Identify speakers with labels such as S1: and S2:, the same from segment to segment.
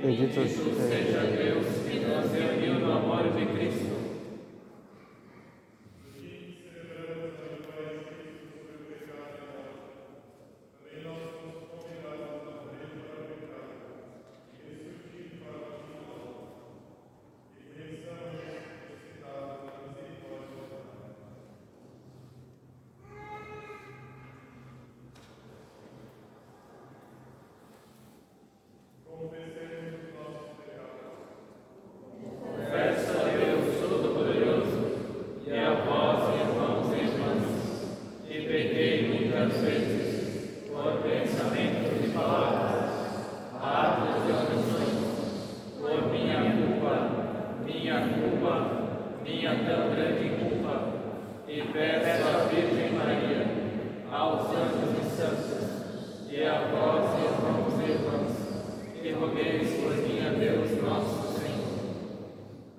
S1: Bendito seja Deus que nos reuniu no amor de Cristo.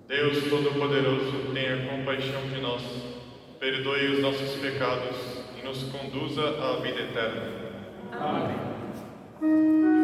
S2: Deus Todo-Poderoso, tenha compaixão de nós, perdoe os nossos pecados e nos conduza à vida eterna.
S1: Amém.
S3: Amen.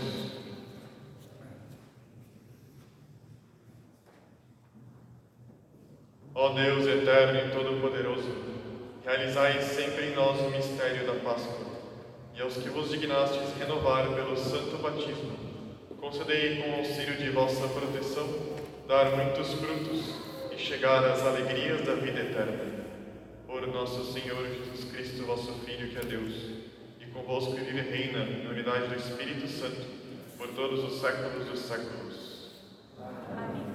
S2: Oremos. Ó Deus eterno e todo-poderoso, realizai sempre em nós o mistério da Páscoa, e aos que vos dignastes renovar pelo santo batismo, concedei com o auxílio de vossa proteção dar muitos frutos e chegar às alegrias da vida eterna. Por nosso Senhor Jesus Cristo, vosso Filho, que é Deus, e convosco vive e reina na unidade do Espírito Santo, por todos os séculos dos séculos.
S3: Amém.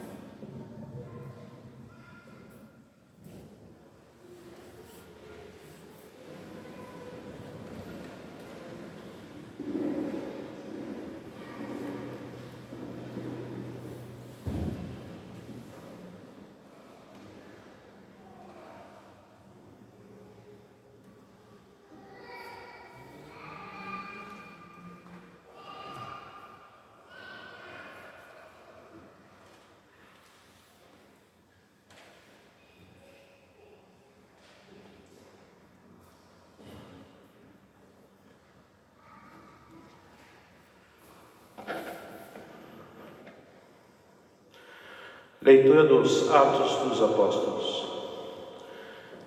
S4: Leitura dos Atos dos Apóstolos.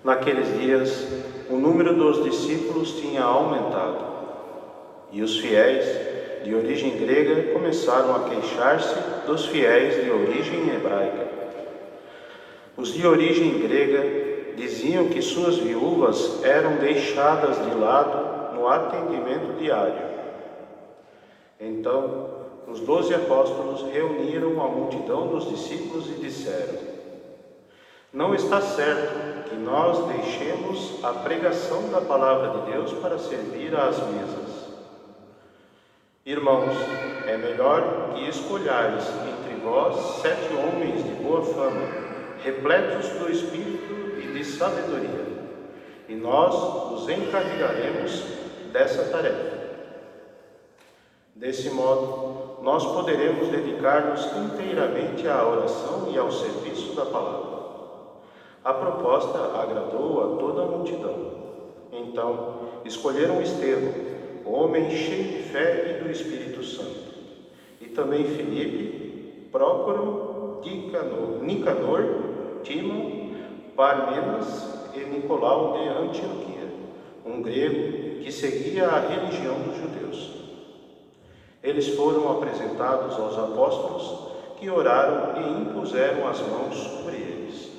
S4: Naqueles dias, o número dos discípulos tinha aumentado, e os fiéis de origem grega começaram a queixar-se dos fiéis de origem hebraica. Os de origem grega diziam que suas viúvas eram deixadas de lado no atendimento diário. Então, os 12 apóstolos reuniram a multidão dos discípulos e disseram: não está certo que nós deixemos a pregação da palavra de Deus para servir às mesas. Irmãos, é melhor que escolhais entre vós 7 homens de boa fama, repletos do Espírito e de sabedoria, e nós os encarregaremos dessa tarefa. Desse modo, nós poderemos dedicar-nos inteiramente à oração e ao serviço da palavra. A proposta agradou a toda a multidão. Então, escolheram Estevão, homem cheio de fé e do Espírito Santo, e também Filipe, Prócoro, Nicanor, Timon, Parmenas e Nicolau de Antioquia, um grego que seguia a religião dos judeus. Eles foram apresentados aos apóstolos, que oraram e impuseram as mãos sobre eles.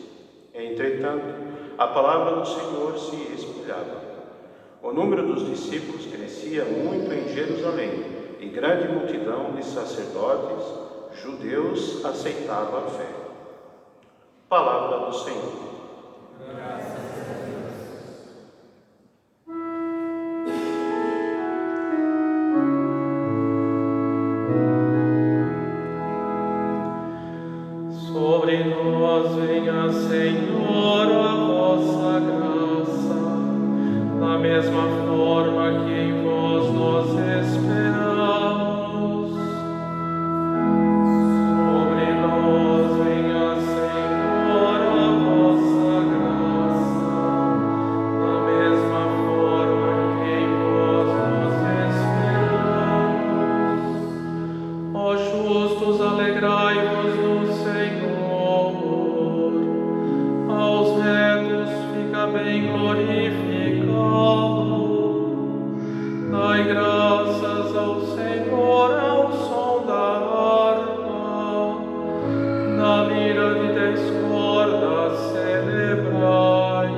S4: Entretanto, a palavra do Senhor se espalhava. O número dos discípulos crescia muito em Jerusalém, e grande multidão de sacerdotes judeus aceitava a fé. Palavra do Senhor.
S1: Sobre nós venha, Senhor, a vossa graça, da mesma forma que em vós nós esperamos. Sobre nós venha, Senhor, a vossa graça, da mesma forma que em vós nós esperamos. Ó justos, alegrai-vos no Senhor. Aos retos fica bem glorificado. Dai graças ao Senhor ao som da harpa, na lira de 10 cordas celebrai-o.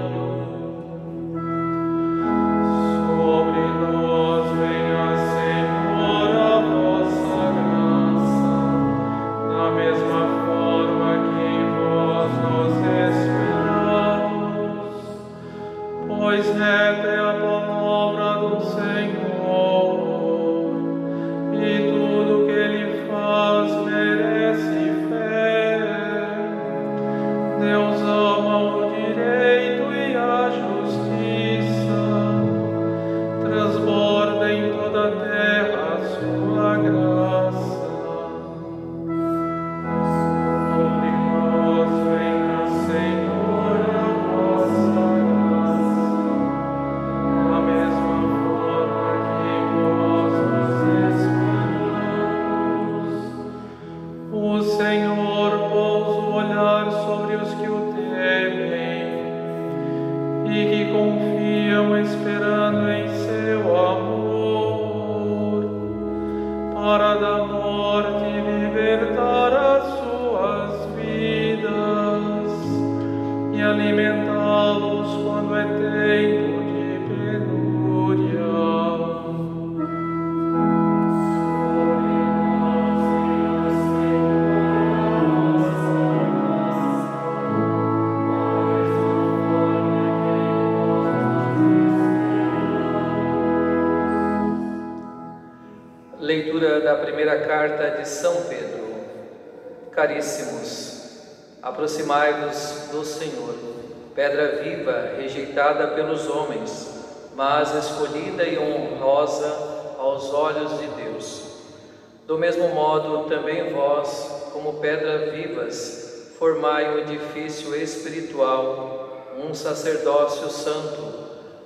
S1: Sobre nós venha, Senhor, a vossa graça, da morte e libertar as suas vidas e alimentá-los quando é tempo de penúria.
S3: Leitura da primeira carta de São Pedro. Caríssimos, aproximai-vos do Senhor, pedra viva, rejeitada pelos homens, mas escolhida e honrosa aos olhos de Deus. Do mesmo modo, também vós, como pedra vivas, formai um edifício espiritual, um sacerdócio santo,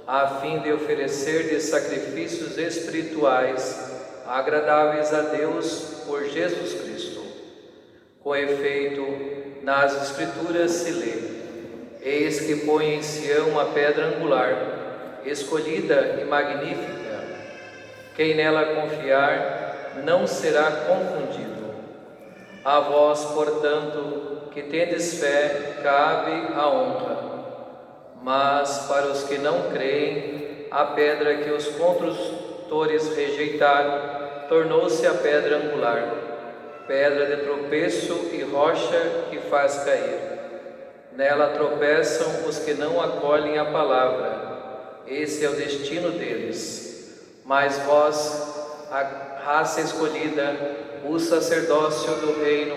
S3: a fim de oferecer-lhe sacrifícios espirituais agradáveis a Deus por Jesus Cristo. Com efeito, nas Escrituras se lê: eis que põe em Sião a pedra angular, escolhida e magnífica. Quem nela confiar não será confundido. A vós, portanto, que tendes fé, cabe a honra. Mas para os que não creem, a pedra que os construtores rejeitaram tornou-se a pedra angular, pedra de tropeço e rocha que faz cair. Nela tropeçam os que não acolhem a palavra. Esse é o destino deles. Mas vós, a raça escolhida, o sacerdócio do reino,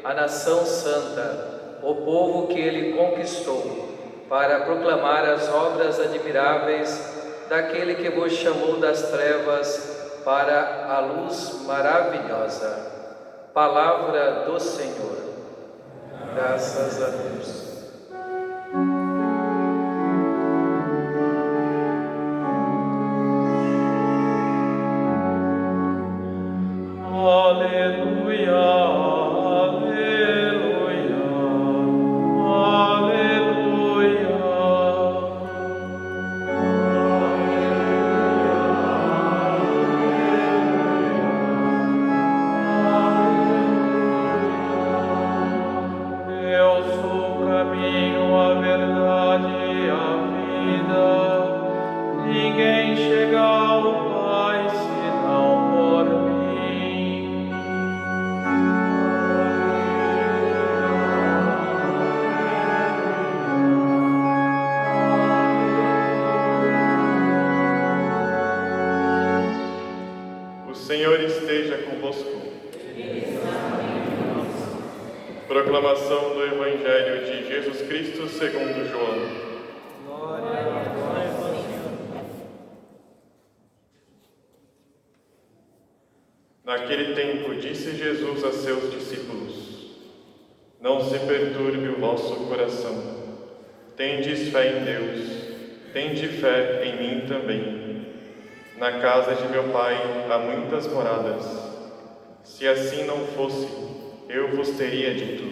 S3: a nação santa, o povo que ele conquistou, para proclamar as obras admiráveis daquele que vos chamou das trevas para a luz maravilhosa. Palavra do Senhor. Graças a Deus.
S1: Aleluia, aleluia, aleluia. Eu sou o caminho, a verdade e a vida. Ninguém chega ao Pai senão por mim.
S2: O Senhor esteja convosco. Proclamação do Evangelho de Jesus Cristo segundo João. Naquele tempo disse Jesus a seus discípulos: não se perturbe o vosso coração. Tendes fé em Deus, tende fé em mim também. Na casa de meu Pai há muitas moradas. Se assim não fosse, eu vos teria dito: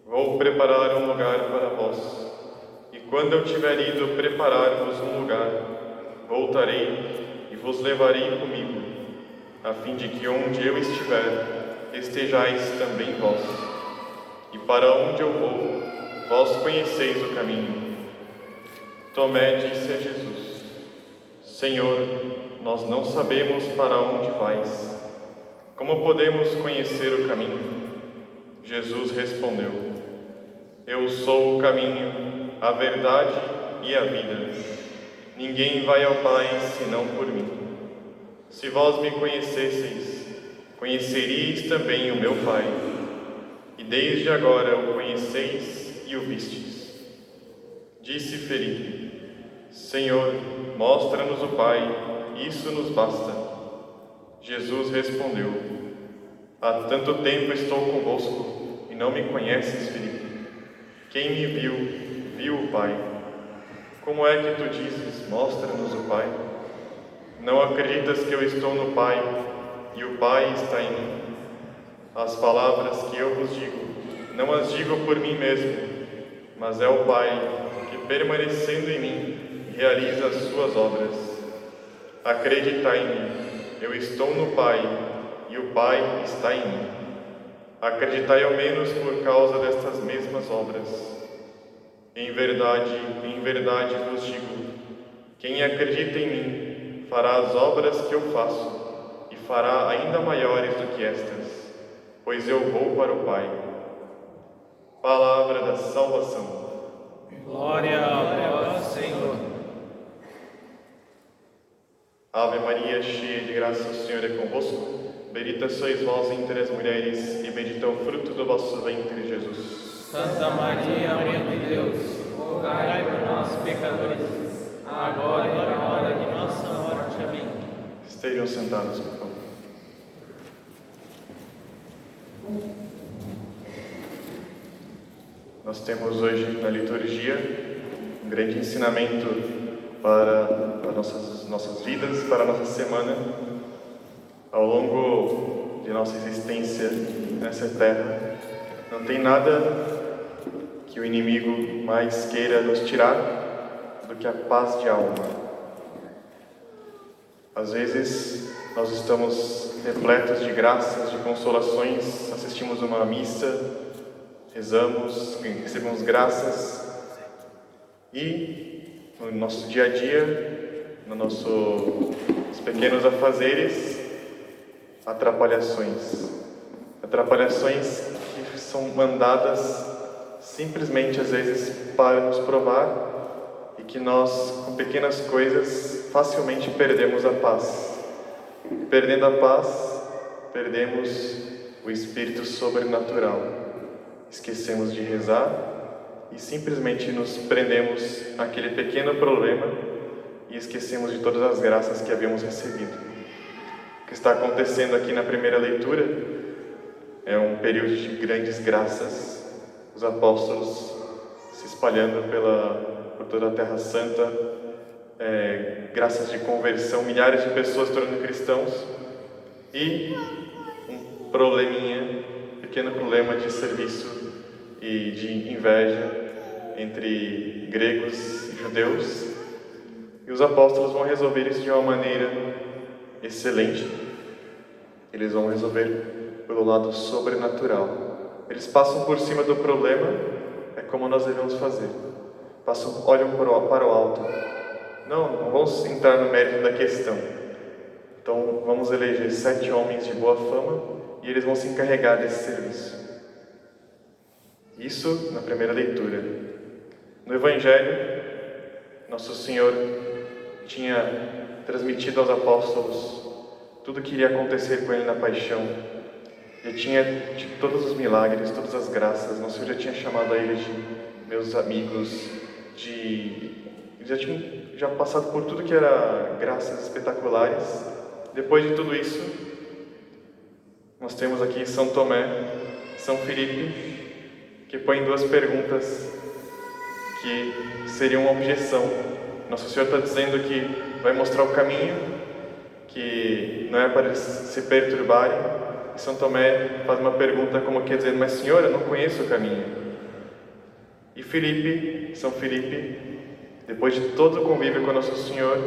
S2: vou preparar um lugar para vós. E quando eu tiver ido preparar-vos um lugar, voltarei e vos levarei comigo, a fim de que onde eu estiver, estejais também vós. E para onde eu vou, vós conheceis o caminho. Tomé disse a Jesus: Senhor, nós não sabemos para onde vais. Como podemos conhecer o caminho? Jesus respondeu: eu sou o caminho, a verdade e a vida. Ninguém vai ao Pai senão por mim. Se vós me conhecesseis, conheceríeis também o meu Pai. E desde agora o conheceis e o vistes. Disse Felipe: Senhor, mostra-nos o Pai, isso nos basta. Jesus respondeu: há tanto tempo estou convosco e não me conheces, Felipe. Quem me viu, viu o Pai. Como é que tu dizes: mostra-nos o Pai? Não acreditas que eu estou no Pai e o Pai está em mim? As palavras que eu vos digo, não as digo por mim mesmo, mas é o Pai que, permanecendo em mim, realiza as suas obras. Acreditai em mim, eu estou no Pai e e o Pai está em mim. Acreditai ao menos por causa destas mesmas obras. Em verdade vos digo, quem acredita em mim fará as obras que eu faço e fará ainda maiores do que estas, pois eu vou para o Pai. Palavra da salvação.
S1: Glória a vós, Senhor.
S2: Ave Maria, cheia de graça, o Senhor é convosco. Bendita sois vós entre as mulheres, e bendito é o fruto do vosso ventre, Jesus.
S1: Santa Maria, Mãe de Deus, rogai por nós, pecadores, agora e na hora de nossa morte. Amém.
S2: Estejam sentados, por favor. Nós temos hoje na liturgia um grande ensinamento para nossas vidas, para a nossa semana. Ao longo de nossa existência nessa terra, não tem nada que o inimigo mais queira nos tirar do que a paz de alma. Às vezes, nós estamos repletos de graças, de consolações, assistimos uma missa, rezamos, recebemos graças e no nosso dia a dia, nos pequenos afazeres, atrapalhações que são mandadas simplesmente às vezes para nos provar e que nós, com pequenas coisas, facilmente perdemos a paz. E perdendo a paz, perdemos o espírito sobrenatural. Esquecemos de rezar e simplesmente nos prendemos àquele pequeno problema e esquecemos de todas as graças que havíamos recebido. O que está acontecendo aqui na primeira leitura é um período de grandes graças, os apóstolos se espalhando por toda a Terra Santa, graças de conversão, milhares de pessoas tornando cristãos e um pequeno problema de serviço e de inveja entre gregos e judeus, e os apóstolos vão resolver isso de uma maneira excelente. Eles vão resolver pelo lado sobrenatural. Eles passam por cima do problema, é como nós devemos fazer. Olham para o alto. Não vamos entrar no mérito da questão. Então vamos eleger 7 homens de boa fama e eles vão se encarregar desse serviço. Isso na primeira leitura. No Evangelho, Nosso Senhor tinha transmitido aos apóstolos tudo o que iria acontecer com Ele na paixão. Ele tinha de todos os milagres, todas as graças. Nosso Senhor já tinha chamado a Ele de meus amigos, Eles já tinham passado por tudo que era graças espetaculares. Depois de tudo isso, nós temos aqui São Tomé, São Filipe, que põem 2 perguntas que seriam uma objeção. Nosso Senhor está dizendo que vai mostrar o caminho, que não é para eles se perturbarem. E São Tomé faz uma pergunta como quer dizer, mas Senhor, eu não conheço o caminho. E São Filipe, depois de todo o convívio com Nosso Senhor,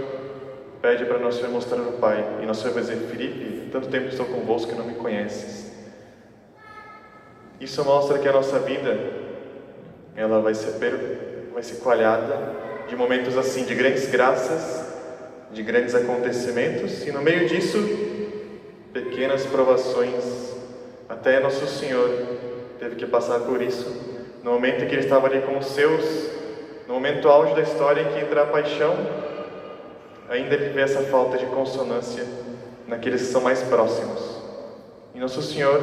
S2: pede para Nosso Senhor mostrar o Pai. E Nosso Senhor vai dizer, Filipe, tanto tempo estou convosco que não me conheces. Isso mostra que a nossa vida, ela vai ser coalhada de momentos assim, de grandes graças, de grandes acontecimentos, e no meio disso, pequenas provações. Até Nosso Senhor teve que passar por isso. No momento em que Ele estava ali com os seus, no momento auge da história em que entra a paixão, ainda Ele vê essa falta de consonância naqueles que são mais próximos. E Nosso Senhor,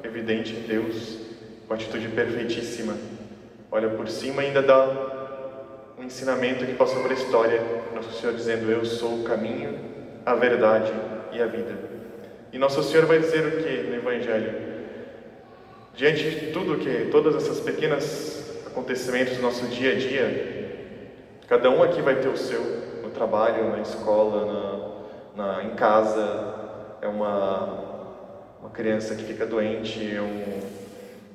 S2: evidente Deus, com atitude perfeitíssima, olha por cima e ainda dá um ensinamento que passou por a história. Nosso Senhor dizendo, eu sou o caminho, a verdade e a vida. E Nosso Senhor vai dizer o que no Evangelho? Diante de todas essas pequenas acontecimentos do nosso dia a dia, cada um aqui vai ter o seu, no trabalho, na escola, em casa. É uma criança que fica doente,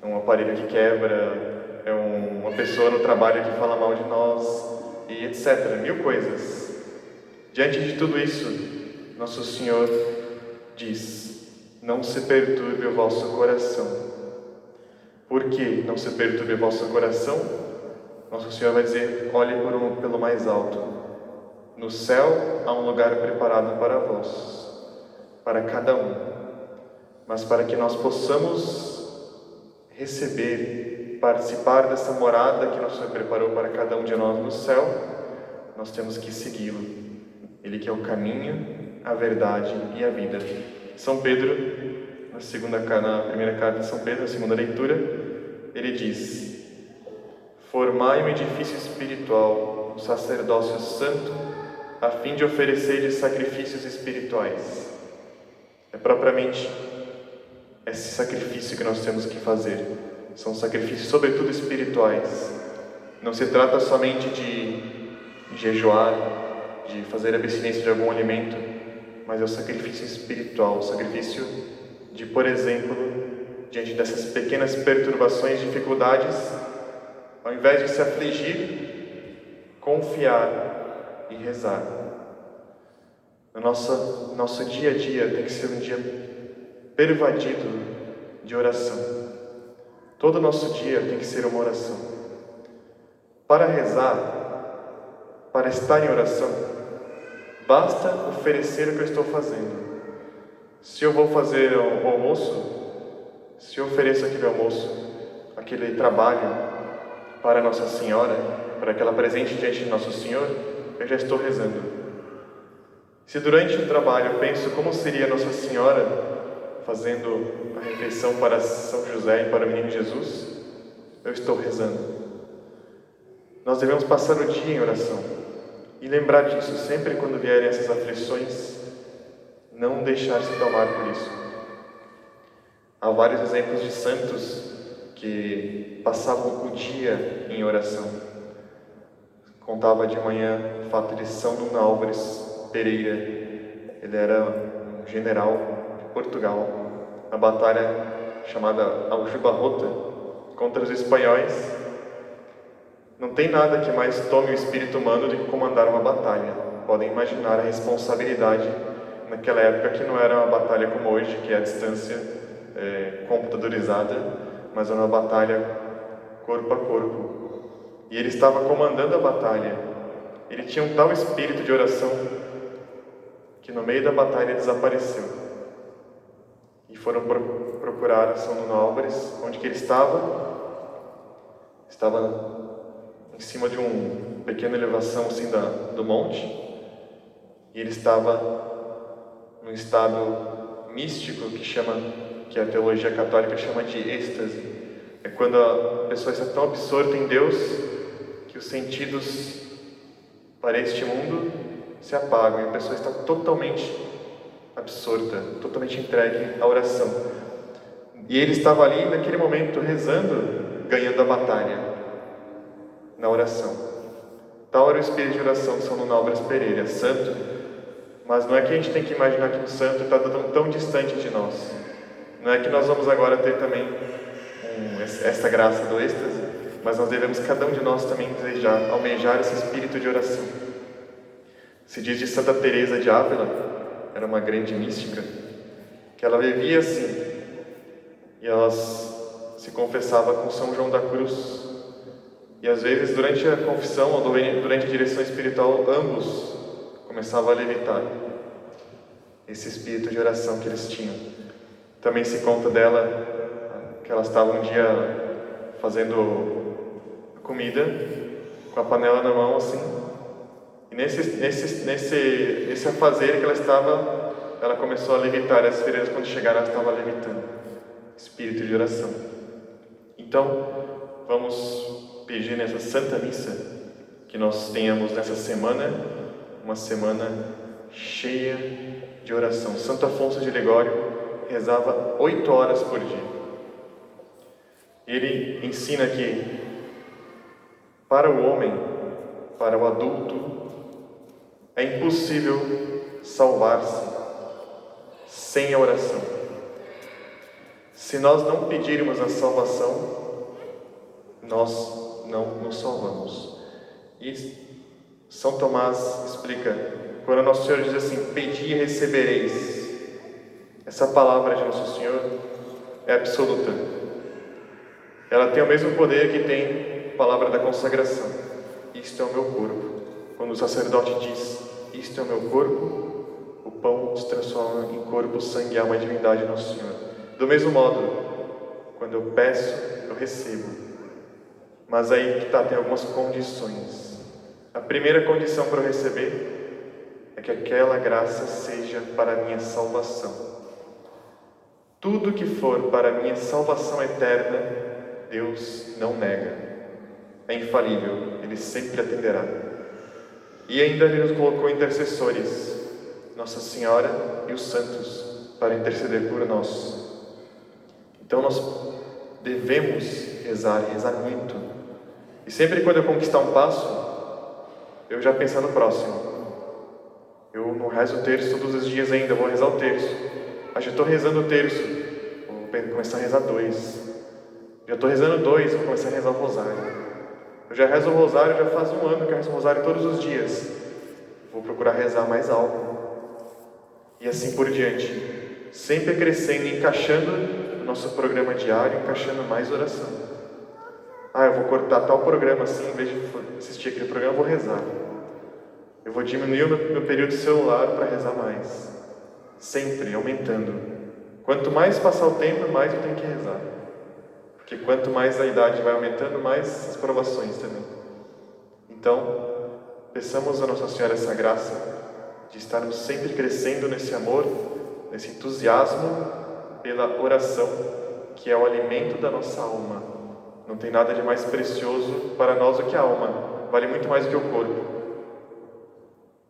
S2: é um aparelho que quebra, é uma pessoa no trabalho que fala mal de nós, e etc. 1000 coisas. Diante de tudo isso, Nosso Senhor diz, não se perturbe o vosso coração. Por que não se perturbe o vosso coração? Nosso Senhor vai dizer: olhe pelo mais alto. No céu há um lugar preparado para vós, para cada um. Mas para que nós possamos receber, participar dessa morada que nosso Senhor preparou para cada um de nós no céu, nós temos que segui-lo. Ele que é o caminho, a verdade e a vida. São Pedro, na primeira carta de São Pedro, na segunda leitura, ele diz: formai um edifício espiritual, um sacerdócio santo, a fim de oferecer sacrifícios espirituais. É propriamente esse sacrifício que nós temos que fazer. São sacrifícios, sobretudo espirituais. Não se trata somente de jejuar, de fazer abstinência de algum alimento, mas é o sacrifício espiritual, o sacrifício de, por exemplo, diante dessas pequenas perturbações, dificuldades, ao invés de se afligir, confiar e rezar. No nosso dia a dia tem que ser um dia pervadido de oração. Todo o nosso dia tem que ser uma oração. Para rezar, para estar em oração, basta oferecer o que eu estou fazendo. Se eu vou fazer o almoço, se eu ofereço aquele almoço, aquele trabalho para Nossa Senhora, para que ela presente diante de Nosso Senhor, eu já estou rezando. Se durante o trabalho eu penso como seria Nossa Senhora fazendo a refeição para São José e para o menino Jesus, eu estou rezando. Nós devemos passar o dia em oração e lembrar disso sempre quando vierem essas aflições, não deixar se tomar por isso. Há vários exemplos de santos que passavam o dia em oração. Contava de manhã o fato de São Nuno Álvares Pereira. Ele era um general de Portugal, na batalha chamada Aljubarrota contra os espanhóis. Não tem nada que mais tome o espírito humano do que comandar uma batalha. Podem imaginar a responsabilidade naquela época, que não era uma batalha como hoje, que é a distância computadorizada, mas era uma batalha corpo a corpo. E ele estava comandando a batalha. Ele tinha um tal espírito de oração que no meio da batalha desapareceu. E foram procurar São Nuno Álvares, onde que ele estava. Estava em cima de uma pequena elevação assim do monte, e ele estava num estado místico que a teologia católica chama de êxtase. É quando a pessoa está tão absorta em Deus que os sentidos para este mundo se apagam e a pessoa está totalmente absorta, totalmente entregue à oração. E ele estava ali naquele momento rezando, ganhando a batalha na oração. Tal era o espírito de oração de São Nuno Álvares Pereira, santo, mas não é que a gente tem que imaginar que o santo está tão distante de nós. Não é que nós vamos agora ter também essa graça do êxtase, mas nós devemos, cada um de nós, também desejar, almejar esse espírito de oração. Se diz de Santa Teresa de Ávila, era uma grande mística, que ela vivia assim, e ela se confessava com São João da Cruz. E às vezes, durante a confissão ou durante a direção espiritual, ambos começavam a levitar. Esse espírito de oração que eles tinham. Também se conta dela que ela estava um dia fazendo comida com a panela na mão assim, e nesse afazer que ela estava, ela começou a levitar. As freiras, quando chegaram, ela estava levitando. Espírito de oração. Então, vamos pedir nessa Santa Missa que nós tenhamos nessa semana uma semana cheia de oração. Santo Afonso de Ligório rezava 8 horas por dia. Ele ensina que para o homem, para o adulto, é impossível salvar-se sem a oração. Se nós não pedirmos a salvação, nós não nos salvamos. E São Tomás explica, quando Nosso Senhor diz assim: pedi e recebereis, Essa palavra de Nosso Senhor é absoluta. Ela tem o mesmo poder que tem a palavra da consagração. Isto é o meu corpo. Quando o sacerdote diz, isto é o meu corpo, o pão se transforma em corpo, sangue e alma e divindade de Nosso Senhor. Do mesmo modo, quando eu peço, eu recebo. Mas aí que está, tem algumas condições. A primeira condição para eu receber é que aquela graça seja para a minha salvação. Tudo que for para a minha salvação eterna, Deus não nega. É infalível, Ele sempre atenderá. E ainda Ele nos colocou intercessores, Nossa Senhora e os santos, para interceder por nós. Então nós devemos rezar muito. E sempre quando eu conquistar um passo, eu já penso no próximo. Eu não rezo o terço todos os dias ainda, vou rezar o terço. Já estou rezando o terço, vou começar a rezar 2. Já estou rezando 2, vou começar a rezar o rosário. Eu já rezo o rosário, já faz um ano que eu rezo o rosário todos os dias. Vou procurar rezar mais algo. E assim por diante. Sempre crescendo, encaixando o nosso programa diário, encaixando mais oração. Eu vou cortar tal programa assim, em vez de assistir aquele programa, eu vou rezar. Eu vou diminuir o meu período celular para rezar mais. Sempre aumentando. Quanto mais passar o tempo, mais eu tenho que rezar. Porque quanto mais a idade vai aumentando, mais as provações também. Então, peçamos a Nossa Senhora essa graça de estarmos sempre crescendo nesse amor, nesse entusiasmo pela oração, que é o alimento da nossa alma. Não tem nada de mais precioso para nós do que a alma. Vale muito mais do que o corpo.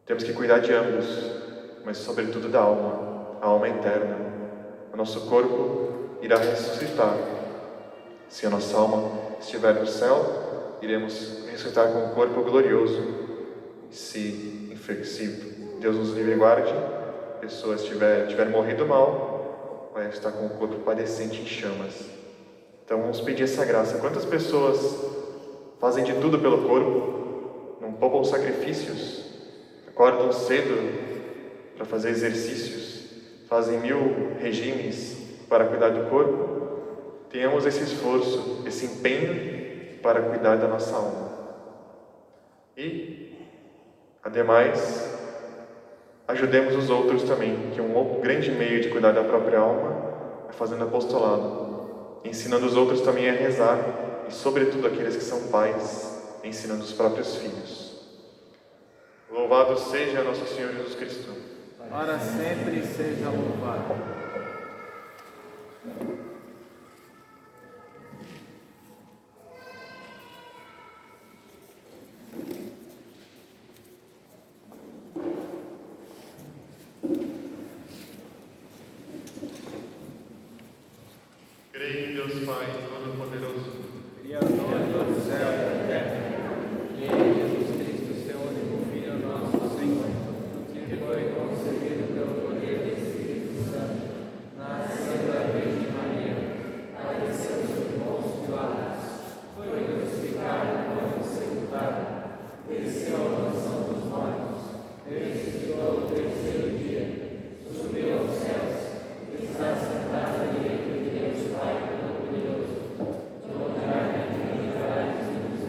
S2: Temos que cuidar de ambos, mas sobretudo da alma. A alma é eterna. O nosso corpo irá ressuscitar. Se a nossa alma estiver no céu, iremos ressuscitar com um corpo glorioso. Se Deus nos livre e guarde, a pessoa tiver morrido mal, vai estar com o corpo padecente em chamas. Então vamos pedir essa graça. Quantas pessoas fazem de tudo pelo corpo, não poupam sacrifícios, acordam cedo para fazer exercícios, fazem 1000 regimes para cuidar do corpo? Tenhamos esse esforço, esse empenho para cuidar da nossa alma. E, ademais, ajudemos os outros também, que um grande meio de cuidar da própria alma é fazendo apostolado, ensinando os outros também a rezar, e sobretudo aqueles que são pais, ensinando os próprios filhos. Louvado seja nosso Senhor Jesus Cristo.
S5: Para sempre seja louvado.
S2: Creio em Deus Pai Todo-Poderoso,
S5: Criador do céu e da terra, e em Jesus Cristo, seu único Filho, nosso Senhor, que foi concebido pelo poder do Espírito Santo, nasceu da Virgem Maria, padeceu sob Pôncio Pilatos, foi crucificado, foi sepultado, desceu à mansão dos mortos, ressuscitou ao terceiro dia, subiu aos céus, está sentado à direita de Deus Pai Todo-Poderoso, tornará a divindade dos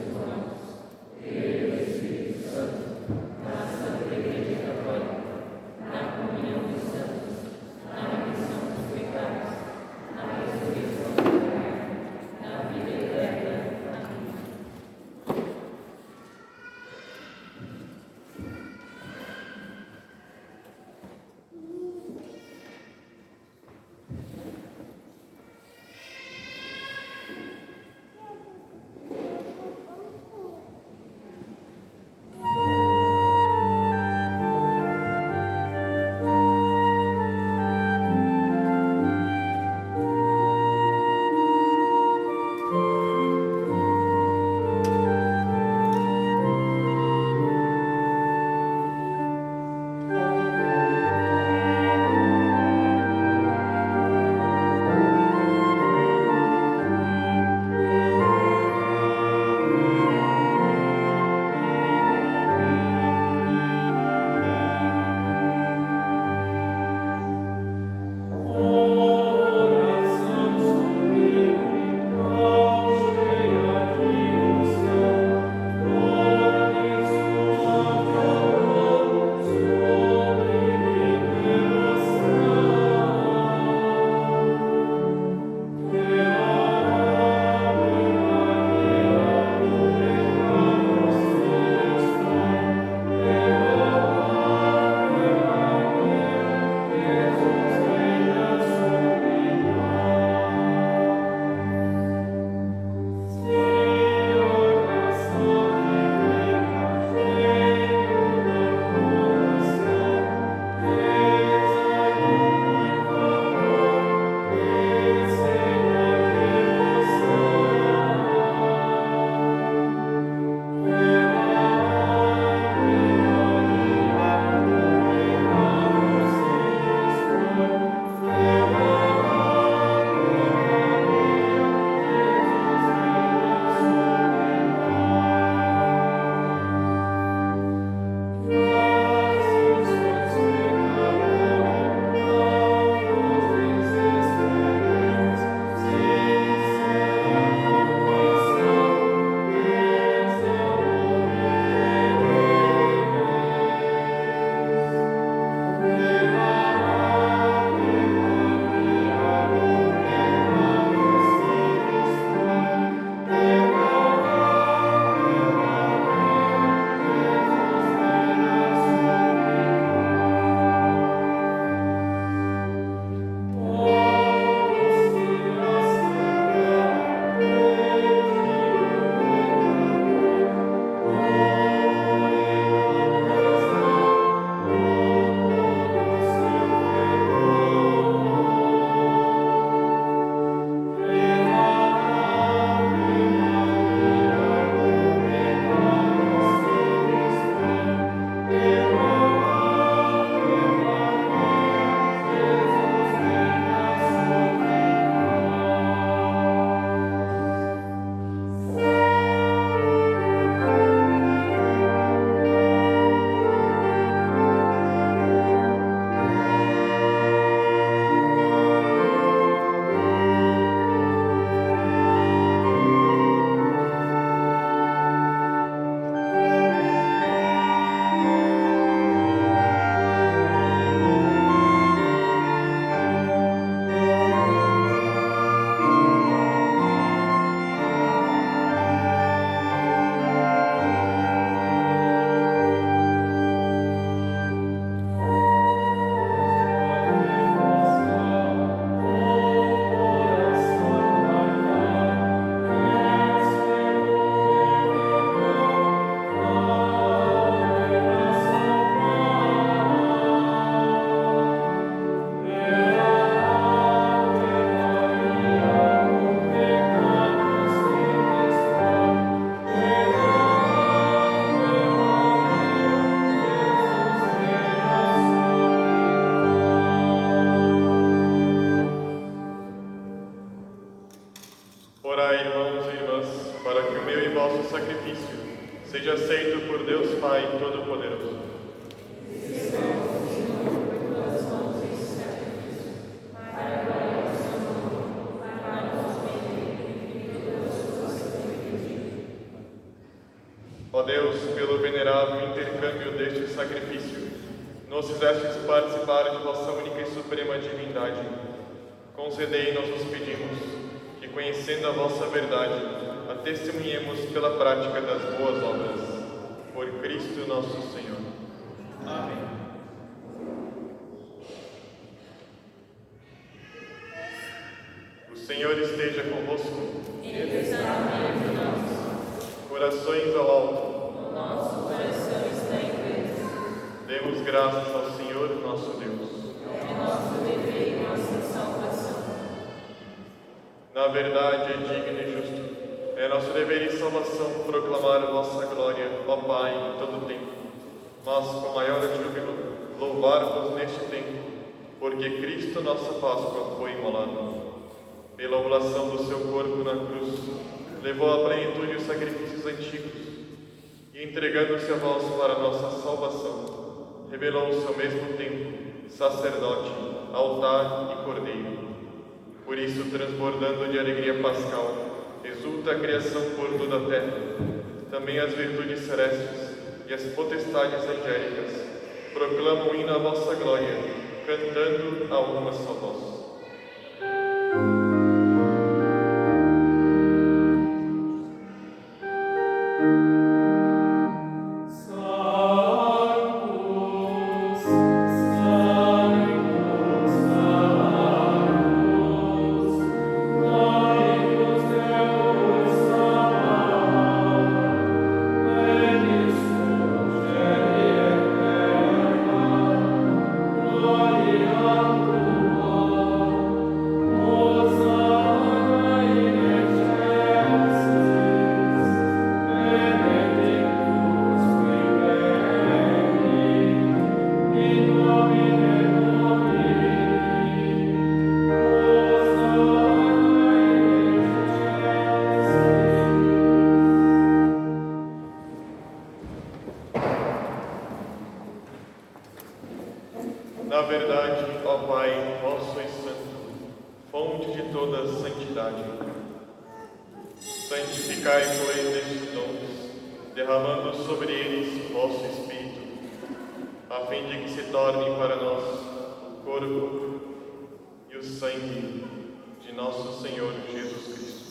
S2: Orai, irmãos e irmãs, para que o meu e vosso sacrifício seja aceito por Deus Pai Todo-Poderoso. Ó Deus, pelo venerável intercâmbio deste sacrifício, nos fizestes participar de vossa única e suprema divindade. Concedei, nós os pedimos, que, conhecendo a vossa verdade, a testemunhemos pela prática das boas obras. Por Cristo nosso Senhor.
S5: Amém.
S2: O Senhor esteja convosco.
S6: Ele está no meio de nós.
S2: Corações ao alto.
S6: O nosso coração está em Cristo.
S2: Demos graças ao Senhor nosso Deus.
S6: É nosso dever e nossa salvação.
S2: Na verdade, é digno e justo. É nosso dever e salvação proclamar a vossa glória, ó Pai, em todo o tempo. Mas, com maior júbilo, louvar-vos neste tempo, porque Cristo, nossa Páscoa, foi imolado. Pela oblação do seu corpo na cruz, levou à plenitude os sacrifícios antigos, e entregando-se a vós para a nossa salvação, revelou-se ao mesmo tempo sacerdote, altar e cordeiro. Por isso, transbordando de alegria pascal, exulta a criação por toda a terra, também as virtudes celestes e as potestades angélicas proclamam hino à vossa glória, cantando a uma só voz. Na verdade, ó Pai, vós sois santo, fonte de toda santidade. Santificai, pois, estes dons, derramando sobre eles vosso Espírito, a fim de que se tornem para nós o corpo e o sangue de nosso Senhor Jesus Cristo.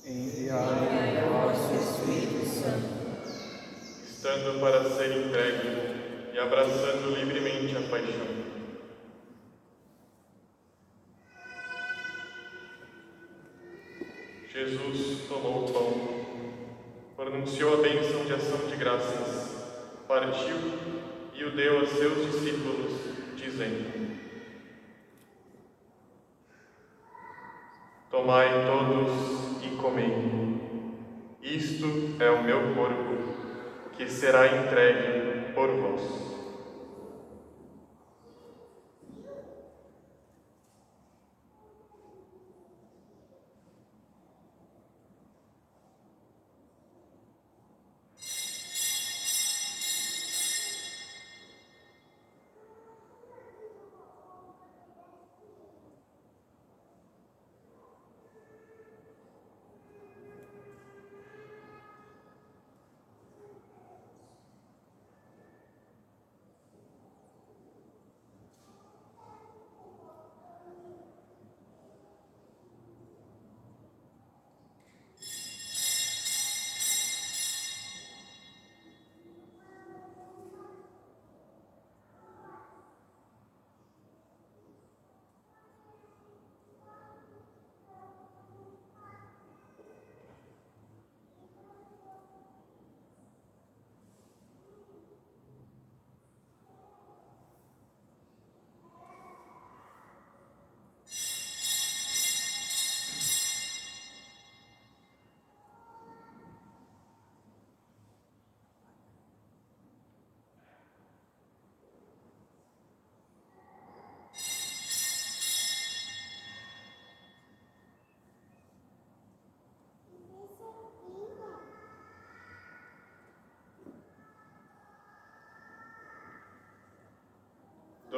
S5: Enviai o vosso Espírito Santo,
S2: estando para ser entregue e abraçando livremente a paixão. Jesus tomou o pão, pronunciou a bênção de ação de graças, partiu e o deu a seus discípulos, dizendo: Tomai todos e comei. Isto é o meu corpo, que será entregue por vós.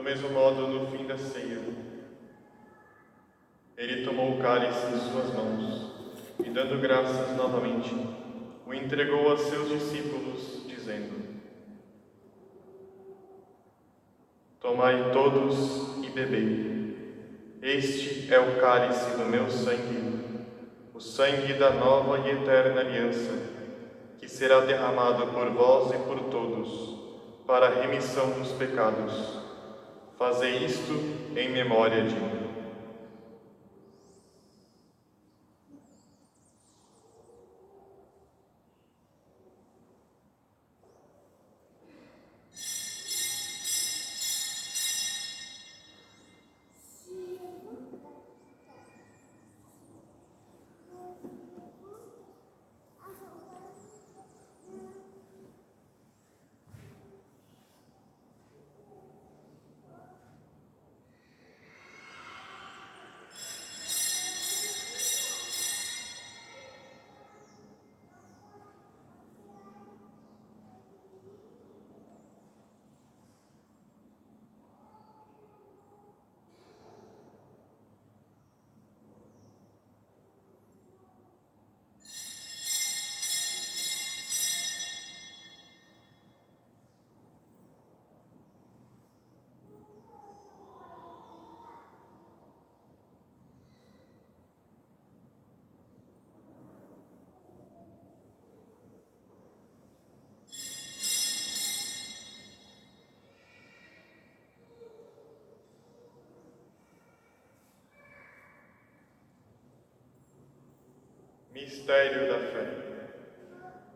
S2: mesmo modo, no fim da ceia, ele tomou o cálice em suas mãos e, dando graças novamente, o entregou a seus discípulos, dizendo: Tomai todos e bebei. Este é o cálice do meu sangue, o sangue da nova e eterna aliança, que será derramado por vós e por todos, para a remissão dos pecados. Fazei isto em memória de mim. Mistério da fé.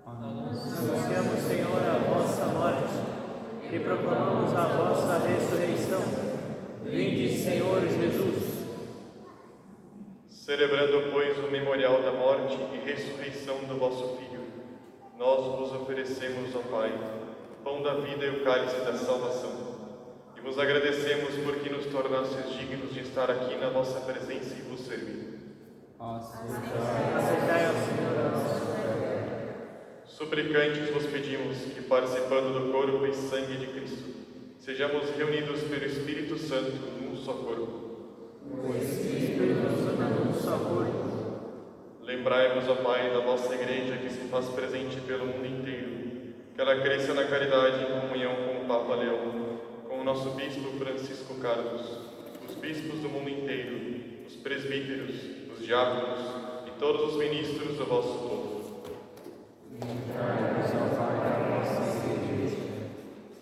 S5: Anunciamos, Senhor, a vossa morte e proclamamos a vossa ressurreição. Vinde, Senhor Jesus.
S2: Celebrando, pois, o memorial da morte e ressurreição do vosso Filho, nós vos oferecemos, ó Pai, o pão da vida e o cálice da salvação. E vos agradecemos porque nos tornastes dignos de estar aqui na vossa presença e vos servir.
S5: Aceitai ao Senhor a nossa
S2: Suplicantes vos pedimos que, participando do corpo e sangue de Cristo, sejamos reunidos pelo Espírito Santo num só corpo.
S5: o Espírito Santo num só corpo.
S2: Lembrai-vos, ó Pai, da vossa Igreja que se faz presente pelo mundo inteiro, que ela cresça na caridade em comunhão com o Papa Leão, com o nosso Bispo Francisco Carlos, os bispos do mundo inteiro, os presbíteros, os diáconos e todos os ministros do vosso povo.